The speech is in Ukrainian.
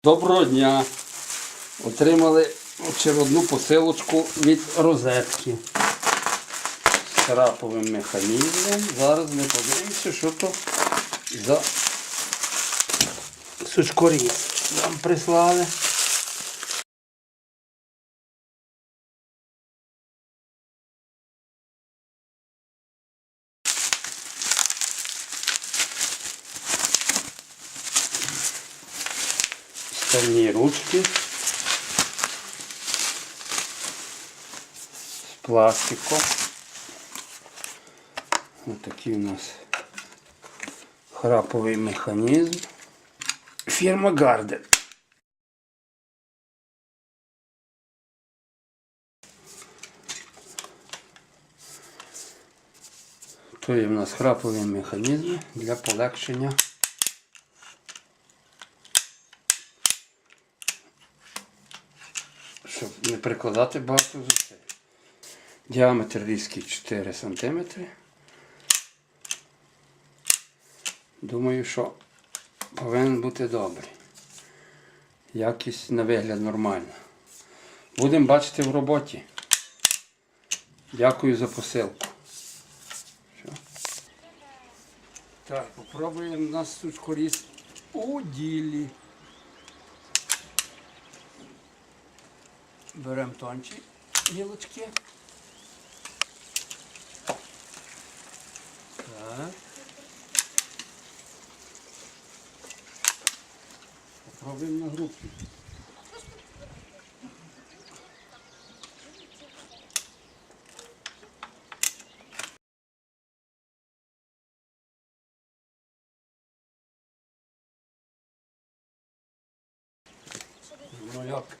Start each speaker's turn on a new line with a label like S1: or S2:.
S1: Доброго дня! Отримали очередну посилочку від розетки з храповим механізмом. Зараз ми подивимося, що то за сучкоріз нам прислали. Стальні ручки з пластику. Ось такий у нас храповий механізм. Фірма Гарден. То є у нас храповий механізм для полегшення щоб не прикладати багато зусиль. Діаметр різки 4 см. Думаю, що повинен бути добрий. Якість на вигляд нормальна. Будемо бачити в роботі. Дякую за посилку. Все. Так, попробуємо у нас сучкоріз у ділі. Беремо тончі гілочки. Так. Попробуємо на групі. Ну як?